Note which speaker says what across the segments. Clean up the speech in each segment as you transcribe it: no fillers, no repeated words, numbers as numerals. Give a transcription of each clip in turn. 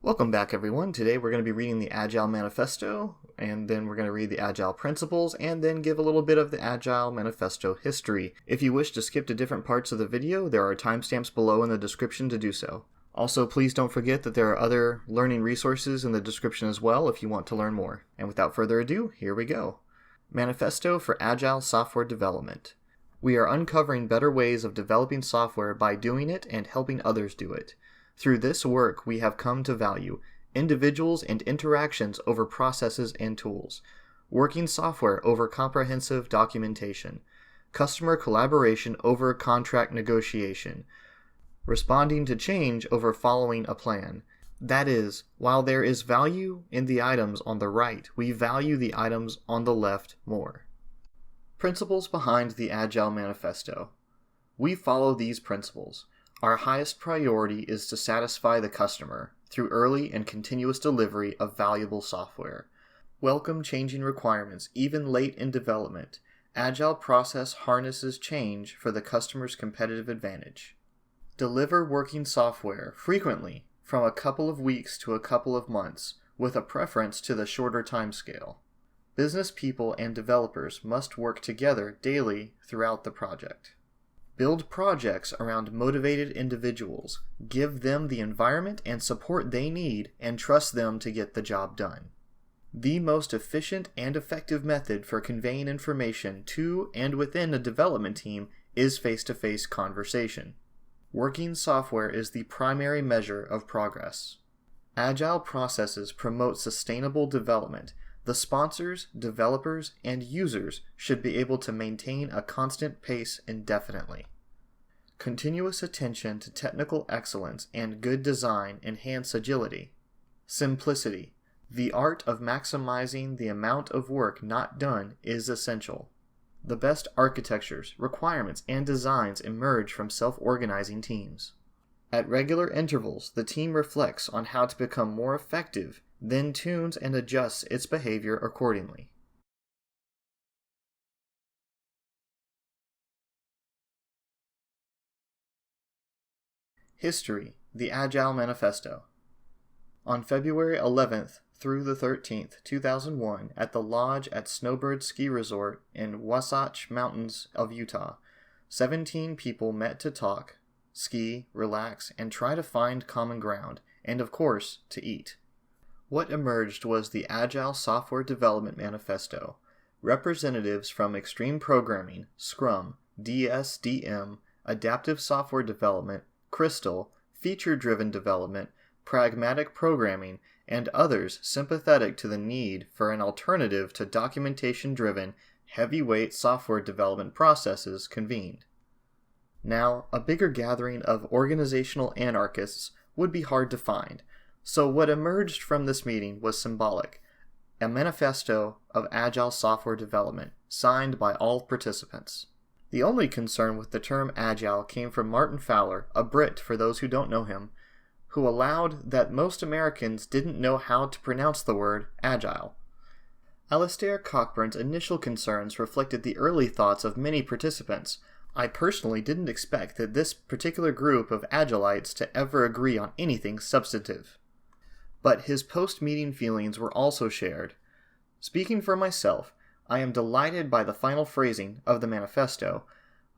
Speaker 1: Welcome back, everyone. Today we're going to be reading the Agile Manifesto, and then we're going to read the Agile Principles, and then give a little bit of the Agile Manifesto history. If you wish to skip to different parts of the video, there are timestamps below in the description to do so. Also, please don't forget that there are other learning resources in the description as well if you want to learn more. And without further ado, here we go. Manifesto for Agile Software Development. We are uncovering better ways of developing software by doing it and helping others do it. Through this work, we have come to value individuals and interactions over processes and tools, working software over comprehensive documentation, customer collaboration over contract negotiation, responding to change over following a plan. That is, while there is value in the items on the right, we value the items on the left more. Principles behind the Agile Manifesto. We follow these principles. Our highest priority is to satisfy the customer through early and continuous delivery of valuable software. Welcome changing requirements, even late in development. Agile process harnesses change for the customer's competitive advantage. Deliver working software frequently, from a couple of weeks to a couple of months, with a preference to the shorter timescale. Business people and developers must work together daily throughout the project. Build projects around motivated individuals, give them the environment and support they need, and trust them to get the job done. The most efficient and effective method for conveying information to and within a development team is face-to-face conversation. Working software is the primary measure of progress. Agile processes promote sustainable development. The sponsors, developers, and users should be able to maintain a constant pace indefinitely. Continuous attention to technical excellence and good design enhance agility. Simplicity. The art of maximizing the amount of work not done is essential. The best architectures, requirements, and designs emerge from self-organizing teams. At regular intervals, the team reflects on how to become more effective, then tunes and adjusts its behavior accordingly. History, the Agile Manifesto. On February 11th through the 13th, 2001, at the Lodge at Snowbird Ski Resort in Wasatch Mountains of Utah, 17 people met to talk, ski, relax, and try to find common ground, and of course, to eat. What emerged was the Agile Software Development Manifesto. Representatives from extreme programming, Scrum, DSDM, adaptive software development, Crystal, feature-driven development, pragmatic programming, and others sympathetic to the need for an alternative to documentation-driven, heavyweight software development processes convened. Now, a bigger gathering of organizational anarchists would be hard to find, so what emerged from this meeting was symbolic, a manifesto of agile software development, signed by all participants. The only concern with the term agile came from Martin Fowler, a Brit for those who don't know him, who allowed that most Americans didn't know how to pronounce the word agile. Alistair Cockburn's initial concerns reflected the early thoughts of many participants. I personally didn't expect that this particular group of Agilites to ever agree on anything substantive. But his post-meeting feelings were also shared. Speaking for myself, I am delighted by the final phrasing of the manifesto.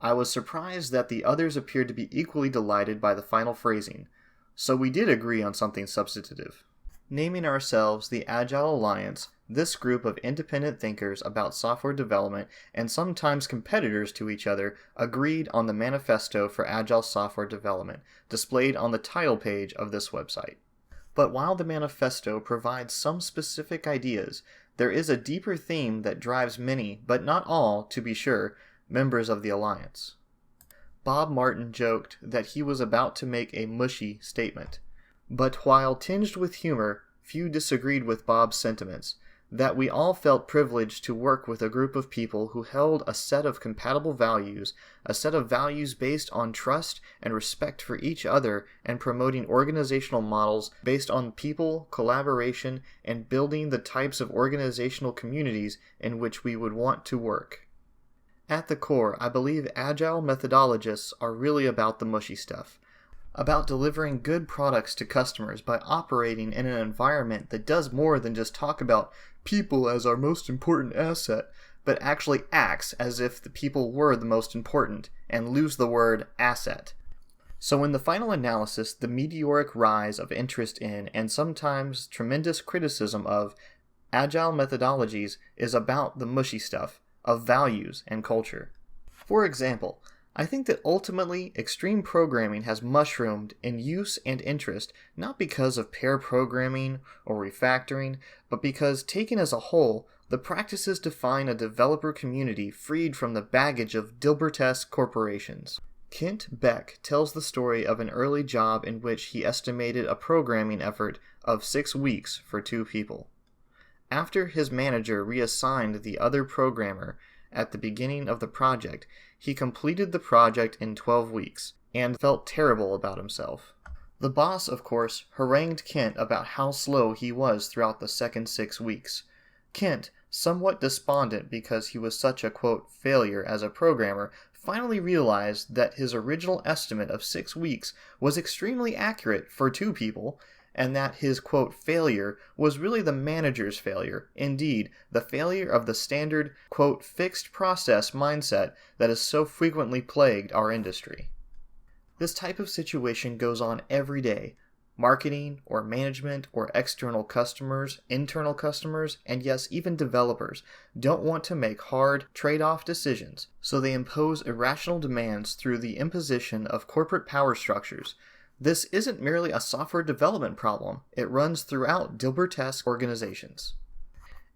Speaker 1: I was surprised that the others appeared to be equally delighted by the final phrasing, so we did agree on something substantive. Naming ourselves the Agile Alliance, this group of independent thinkers about software development and sometimes competitors to each other agreed on the Manifesto for Agile Software Development, displayed on the title page of this website. But while the manifesto provides some specific ideas, there is a deeper theme that drives many, but not all, to be sure, members of the Alliance. Bob Martin joked that he was about to make a mushy statement. But while tinged with humor, few disagreed with Bob's sentiments, that we all felt privileged to work with a group of people who held a set of compatible values, a set of values based on trust and respect for each other and promoting organizational models based on people, collaboration, and building the types of organizational communities in which we would want to work. At the core, I believe Agile methodologists are really about the mushy stuff. about delivering good products to customers by operating in an environment that does more than just talk about people as our most important asset, but actually acts as if the people were the most important, and lose the word asset. So in the final analysis, the meteoric rise of interest in, and sometimes tremendous criticism of, agile methodologies is about the mushy stuff of values and culture. For example, I think that ultimately extreme programming has mushroomed in use and interest not because of pair programming or refactoring, but because taken as a whole, the practices define a developer community freed from the baggage of Dilbertesque corporations. Kent Beck tells the story of an early job in which he estimated a programming effort of 6 weeks for 2 people. After his manager reassigned the other programmer at the beginning of the project, he completed the project in 12 weeks, and felt terrible about himself. The boss, of course, harangued Kent about how slow he was throughout the second 6 weeks. Kent, somewhat despondent because he was such a, quote, failure as a programmer, finally realized that his original estimate of 6 weeks was extremely accurate for 2 people, and that his, quote, failure was really the manager's failure, indeed, the failure of the standard, quote, fixed process mindset that has so frequently plagued our industry. This type of situation goes on every day. Marketing, or management, or external customers, internal customers, and yes, even developers don't want to make hard trade-off decisions, so they impose irrational demands through the imposition of corporate power structures. This isn't merely a software development problem, it runs throughout Dilbertesque organizations.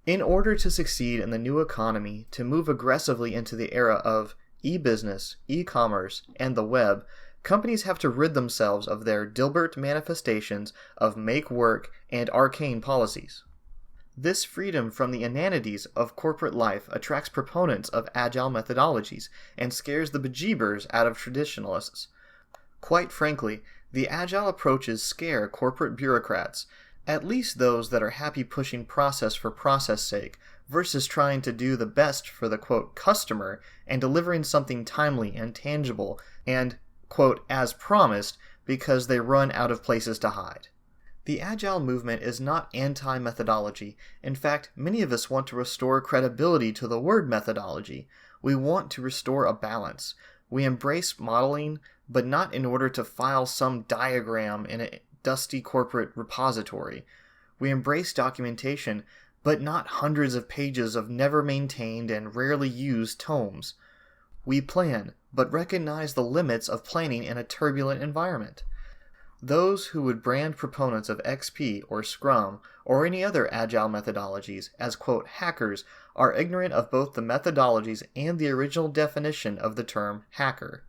Speaker 1: In order to succeed in the new economy, to move aggressively into the era of e-business, e-commerce, and the web, companies have to rid themselves of their Dilbert manifestations of make work and arcane policies. This freedom from the inanities of corporate life attracts proponents of agile methodologies and scares the bejeebers out of traditionalists. Quite frankly, the agile approaches scare corporate bureaucrats, at least those that are happy pushing process for process sake, versus trying to do the best for the, quote, customer and delivering something timely and tangible and, quote, as promised, because they run out of places to hide. The agile movement is not anti-methodology. In fact, many of us want to restore credibility to the word methodology. We want to restore a balance. We embrace modeling, but not in order to file some diagram in a dusty corporate repository. We embrace documentation, but not hundreds of pages of never maintained and rarely used tomes. We plan, but recognize the limits of planning in a turbulent environment. Those who would brand proponents of XP or Scrum or any other agile methodologies as, quote, hackers are ignorant of both the methodologies and the original definition of the term hacker.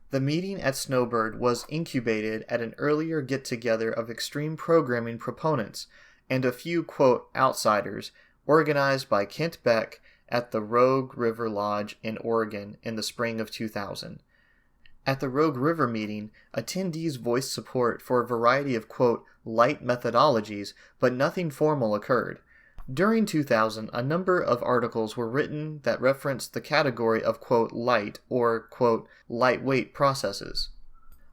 Speaker 1: The meeting at Snowbird was incubated at an earlier get-together of extreme programming proponents and a few, quote, outsiders organized by Kent Beck at the Rogue River Lodge in Oregon in the spring of 2000. At the Rogue River meeting, attendees voiced support for a variety of, quote, light methodologies, but nothing formal occurred. During 2000, a number of articles were written that referenced the category of, quote, light or, quote, lightweight processes.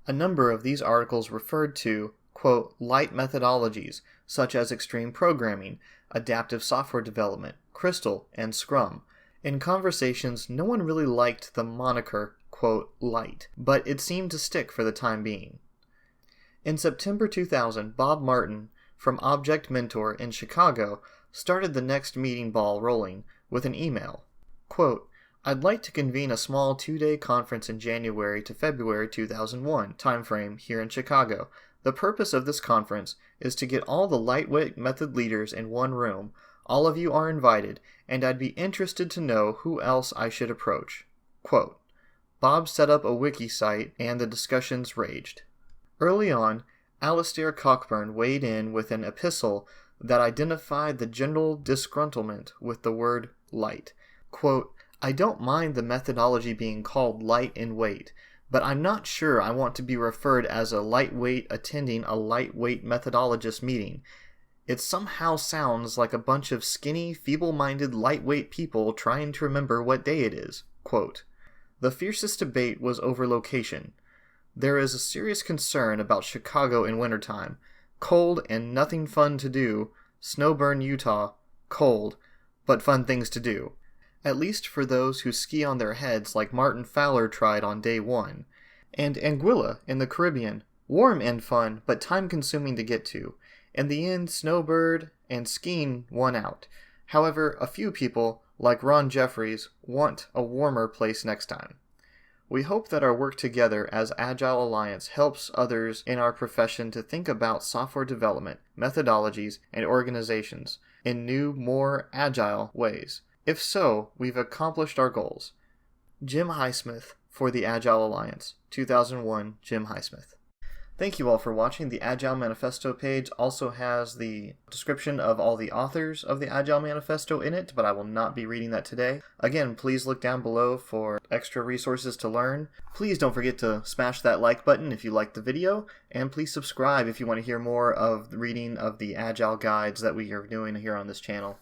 Speaker 1: A number of these articles referred to, quote, light methodologies, such as extreme programming, adaptive software development, Crystal, and Scrum. In conversations, no one really liked the moniker, quote, light, but it seemed to stick for the time being. In September 2000, Bob Martin, from Object Mentor in Chicago, started the next meeting ball rolling with an email. Quote, I'd like to convene a small 2-day conference in January to February 2001 timeframe here in Chicago. The purpose of this conference is to get all the lightweight method leaders in one room. All of you are invited, and I'd be interested to know who else I should approach. Quote, Bob set up a wiki site, and the discussions raged. Early on, Alistair Cockburn weighed in with an epistle that identified the general disgruntlement with the word light. Quote, I don't mind the methodology being called light in weight, but I'm not sure I want to be referred as a lightweight attending a lightweight methodologist meeting. It somehow sounds like a bunch of skinny, feeble-minded, lightweight people trying to remember what day it is. Quote, the fiercest debate was over location. There is a serious concern about Chicago in wintertime. Cold and nothing fun to do. Snowburn, Utah. Cold, but fun things to do. At least for those who ski on their heads like Martin Fowler tried on day 1. And Anguilla in the Caribbean. Warm and fun, but time-consuming to get to. In the end, Snowbird and skiing won out. However, a few people, like Ron Jeffries, want a warmer place next time. We hope that our work together as Agile Alliance helps others in our profession to think about software development, methodologies, and organizations in new, more agile ways. If so, we've accomplished our goals. Jim Highsmith for the Agile Alliance, 2001, Jim Highsmith. Thank you all for watching. The Agile Manifesto page also has the description of all the authors of the Agile Manifesto in it, but I will not be reading that today. Again, please look down below for extra resources to learn. Please don't forget to smash that like button if you liked the video, and please subscribe if you want to hear more of the reading of the Agile guides that we are doing here on this channel.